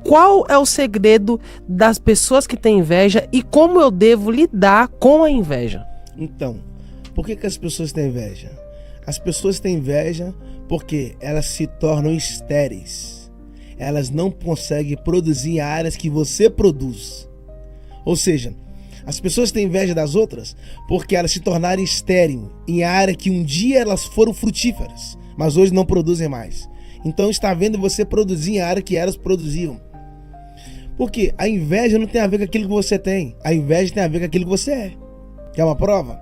qual é o segredo das pessoas que têm inveja e como eu devo lidar com a inveja? Então, por que as pessoas têm inveja? As pessoas têm inveja porque elas se tornam estéreis. Elas não conseguem produzir em áreas que você produz. Ou seja, as pessoas têm inveja das outras porque elas se tornaram estéreis em área que um dia elas foram frutíferas, mas hoje não produzem mais. Então está vendo você produzir em área que elas produziam. Porque a inveja não tem a ver com aquilo que você tem. A inveja tem a ver com aquilo que você é. Quer uma prova?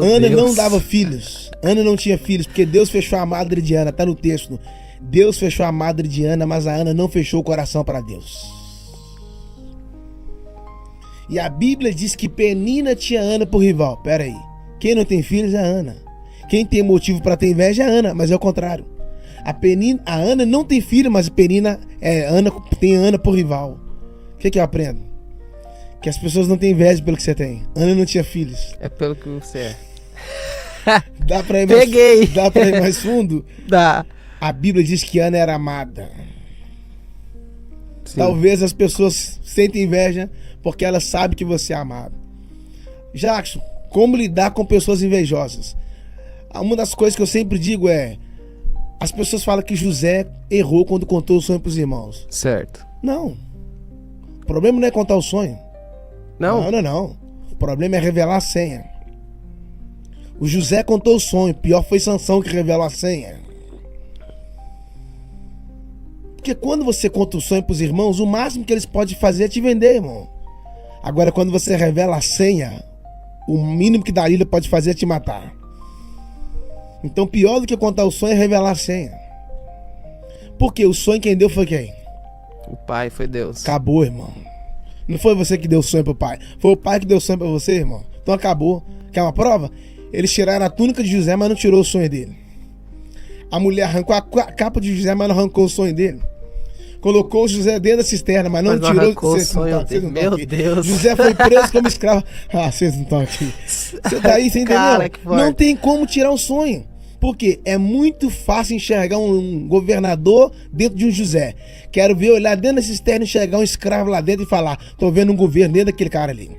Ana não dava filhos. Ana não tinha filhos porque Deus fechou a madre de Ana. Está no texto. Deus fechou a madre de Ana, mas a Ana não fechou o coração para Deus. E a Bíblia diz que Penina tinha Ana por rival. Pera aí. Quem não tem filhos é a Ana. Quem tem motivo para ter inveja é a Ana, mas é o contrário. A Ana não tem filho, mas Ana tem Ana por rival. O que eu aprendo? Que as pessoas não têm inveja pelo que você tem. Ana não tinha filhos. É pelo que você é. Dá pra ir mais fundo? Dá. A Bíblia diz que Ana era amada. Sim. Talvez as pessoas sentem inveja porque elas sabem que você é amado. Jackson, como lidar com pessoas invejosas? Uma das coisas que eu sempre digo é: as pessoas falam que José errou quando contou o sonho para os irmãos. Certo. Não. O problema não é contar o sonho. Não? Não. O problema é revelar a senha. O José contou o sonho. Pior foi Sansão que revelou a senha. Porque quando você conta o sonho para os irmãos, o máximo que eles podem fazer é te vender, irmão. Agora, quando você revela a senha, o mínimo que Dalila pode fazer é te matar. Então, pior do que contar o sonho é revelar a senha. Porque o sonho quem deu foi quem? O pai foi Deus. Acabou, irmão. Não foi você que deu o sonho pro pai. Foi o pai que deu o sonho pra você, irmão. Então acabou. Quer uma prova? Eles tiraram a túnica de José, mas não tirou o sonho dele. A mulher arrancou a capa de José, mas não arrancou o sonho dele. Colocou o José dentro da cisterna, mas não tirou o sonho dele. Meu Deus. José foi preso como escravo. Vocês não estão aqui. Você tá aí, você entendeu? Cara, não tem como tirar o sonho. Porque é muito fácil enxergar um governador dentro de um José. Quero ver, olhar dentro da cisterna, enxergar um escravo lá dentro e falar: tô vendo um governo dentro daquele cara ali.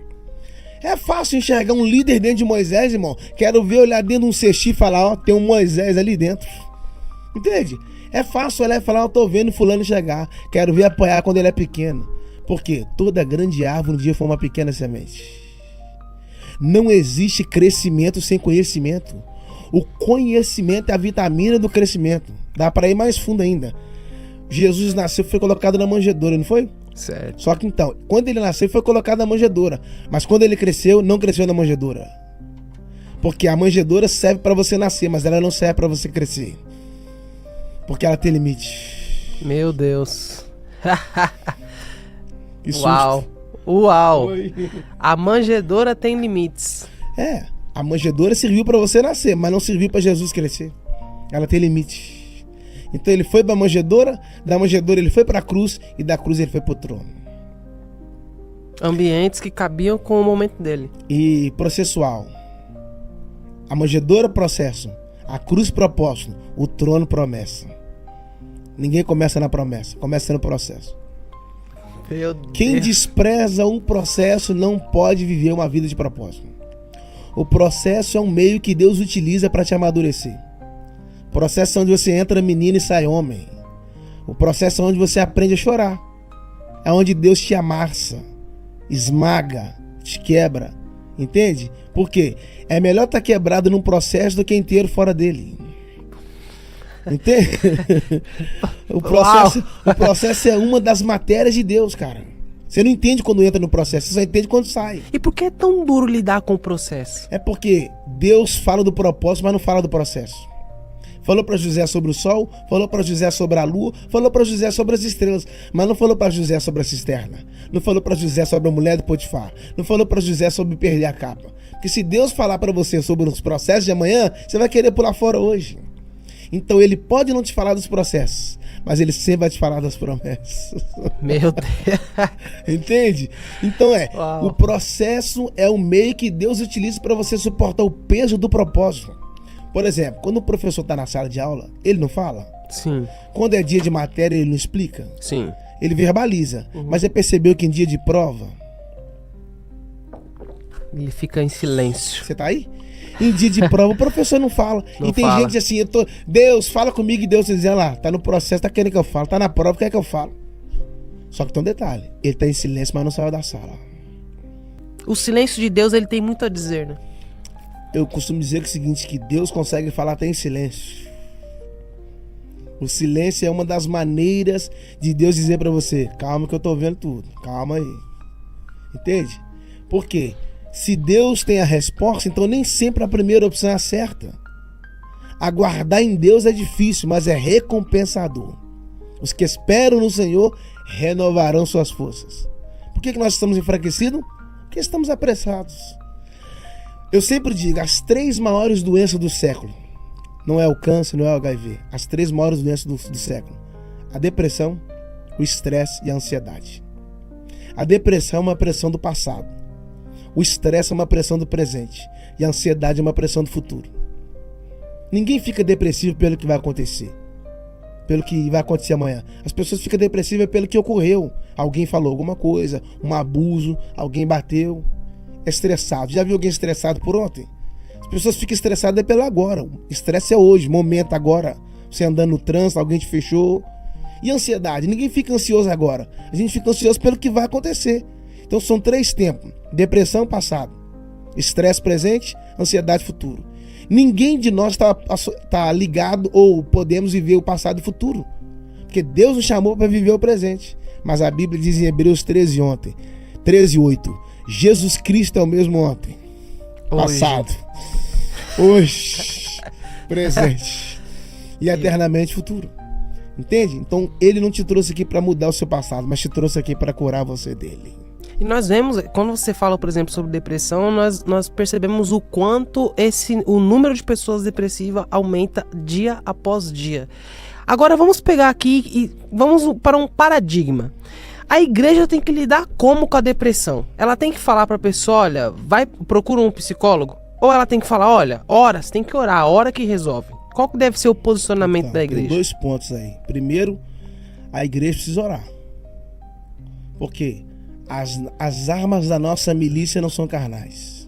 É fácil enxergar um líder dentro de Moisés, irmão. Quero ver, olhar dentro de um cechi e falar: ó, tem um Moisés ali dentro. Entende? É fácil olhar e falar: ó, tô vendo fulano chegar. Quero ver apoiar quando ele é pequeno. Porque toda grande árvore um dia foi uma pequena semente. Não existe crescimento sem conhecimento. O conhecimento é a vitamina do crescimento. Dá para ir mais fundo ainda. Jesus nasceu, foi colocado na manjedoura, não foi? Certo. Só que então, quando ele nasceu, foi colocado na manjedoura. Mas quando ele cresceu, não cresceu na manjedoura. Porque a manjedoura serve para você nascer, mas ela não serve para você crescer. Porque ela tem limite. Meu Deus. Que susto. Uau. Oi. A manjedoura tem limites. A manjedoura serviu para você nascer, mas não serviu para Jesus crescer. Ela tem limite. Então ele foi para a manjedoura, da manjedoura ele foi para a cruz e da cruz ele foi para o trono. Ambientes que cabiam com o momento dele. E processual. A manjedoura, processo. A cruz, propósito. O trono, promessa. Ninguém começa na promessa, começa no processo. Meu Deus. Quem despreza um processo não pode viver uma vida de propósito. O processo é um meio que Deus utiliza para te amadurecer. O processo é onde você entra menino e sai homem. O processo é onde você aprende a chorar. É onde Deus te amassa, esmaga, te quebra. Entende? Por quê? É melhor estar quebrado num processo do que inteiro fora dele. Entende? O processo é uma das matérias de Deus, cara. Você não entende quando entra no processo, você só entende quando sai. E por que é tão duro lidar com o processo? É porque Deus fala do propósito, mas não fala do processo. Falou para José sobre o sol, falou para José sobre a lua, falou para José sobre as estrelas, mas não falou para José sobre a cisterna. Não falou para José sobre a mulher de Potifar. Não falou para José sobre perder a capa. Porque se Deus falar para você sobre os processos de amanhã, você vai querer pular fora hoje. Então ele pode não te falar dos processos, mas ele sempre vai te falar das promessas. Meu Deus. Entende? Então Uau. O processo é o meio que Deus utiliza para você suportar o peso do propósito. Por exemplo, quando o professor está na sala de aula, ele não fala? Sim. Quando é dia de matéria, ele não explica? Sim. ele verbaliza. Mas você percebeu que em dia de prova, ele fica em silêncio. você tá aí? Em dia de prova, o professor não fala. Não e tem fala. gente assim, Deus, fala comigo, e Deus dizendo lá, tá no processo, tá querendo que eu falo, tá na prova, quer que eu falo. Só que tem um detalhe, ele tá em silêncio, mas não saiu da sala. O silêncio de Deus, ele tem muito a dizer, né? Eu costumo dizer que é o seguinte, que Deus consegue falar até em silêncio. O silêncio é uma das maneiras de Deus dizer pra você, calma que eu tô vendo tudo, calma aí. Entende? Por quê? Se Deus tem a resposta, então nem sempre a primeira opção é a certa. Aguardar em Deus é difícil, mas é recompensador. Os que esperam no Senhor renovarão suas forças. Por que nós estamos enfraquecidos? Porque estamos apressados. Eu sempre digo, as 3 maiores doenças do século, não é o câncer, não é o HIV, as 3 maiores doenças do século: a depressão, o estresse e a ansiedade. A depressão é uma pressão do passado, o estresse é uma pressão do presente e a ansiedade é uma pressão do futuro. Ninguém fica depressivo pelo que vai acontecer, pelo que vai acontecer amanhã. As pessoas ficam depressivas pelo que ocorreu. Alguém falou alguma coisa, um abuso, alguém bateu. É estressado. Já viu alguém estressado por ontem? As pessoas ficam estressadas pelo agora. O estresse é hoje, momento agora. Você andando no trânsito, alguém te fechou. E ansiedade? Ninguém fica ansioso agora. A gente fica ansioso pelo que vai acontecer. Então são 3 tempos: depressão passado, estresse presente, ansiedade futuro. Ninguém de nós está ligado ou podemos viver o passado e o futuro, porque Deus nos chamou para viver o presente. Mas a Bíblia diz em Hebreus 13:8, Jesus Cristo é o mesmo ontem, passado, hoje, presente e eternamente futuro. Entende? Então ele não te trouxe aqui para mudar o seu passado, mas te trouxe aqui para curar você dele. E nós vemos, quando você fala, por exemplo, sobre depressão, nós percebemos o quanto o número de pessoas depressivas aumenta dia após dia. Agora vamos pegar aqui e vamos para um paradigma. A igreja tem que lidar como com a depressão? Ela tem que falar para a pessoa, olha, procura um psicólogo? Ou ela tem que falar, olha, ora, você tem que orar, a hora que resolve? Qual que deve ser o posicionamento da igreja? Tem 2 pontos aí. Primeiro, a igreja precisa orar. Por quê? As armas da nossa milícia não são carnais.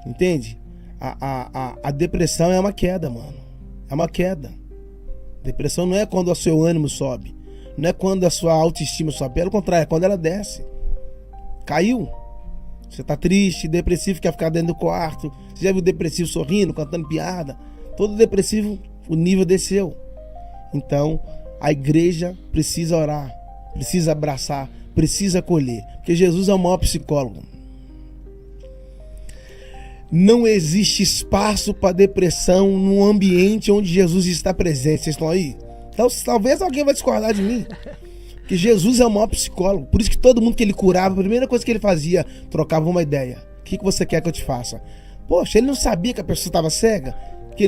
Entende? A depressão é uma queda, mano. É uma queda. Depressão não é quando o seu ânimo sobe. Não é quando a sua autoestima sobe. Pelo contrário, é quando ela desce. Caiu. Você tá triste, depressivo, quer ficar dentro do quarto. Você já viu depressivo sorrindo, cantando piada? Todo depressivo, o nível desceu. Então, a igreja precisa orar, precisa abraçar, precisa acolher, porque Jesus é o maior psicólogo. Não existe espaço para depressão num ambiente onde Jesus está presente. Vocês estão aí? Então, talvez alguém vai discordar de mim, porque Jesus é o maior psicólogo. Por isso que todo mundo que ele curava, a primeira coisa que ele fazia, trocava uma ideia. O que você quer que eu te faça? Poxa, ele não sabia que a pessoa estava cega, que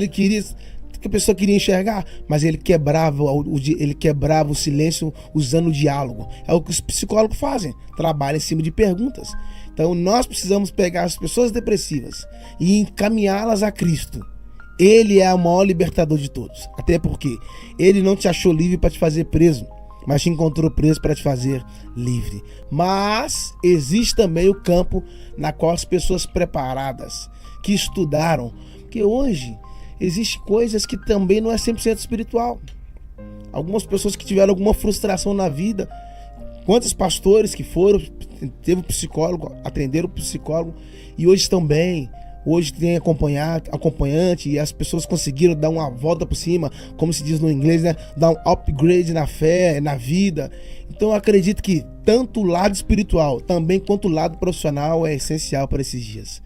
a pessoa queria enxergar, mas ele quebrava o silêncio usando o diálogo. É o que os psicólogos fazem, trabalham em cima de perguntas. Então nós precisamos pegar as pessoas depressivas e encaminhá-las a Cristo. Ele é o maior libertador de todos, até porque ele não te achou livre para te fazer preso, mas te encontrou preso para te fazer livre. Mas existe também o campo na qual as pessoas preparadas, que estudaram, porque hoje existem coisas que também não é 100% espiritual. Algumas pessoas que tiveram alguma frustração na vida, quantos pastores que foram, teve um psicólogo, atenderam o psicólogo e hoje estão bem. Hoje tem acompanhante e as pessoas conseguiram dar uma volta por cima, como se diz no inglês, né? Dar um upgrade na fé, na vida. Então eu acredito que tanto o lado espiritual também quanto o lado profissional é essencial para esses dias.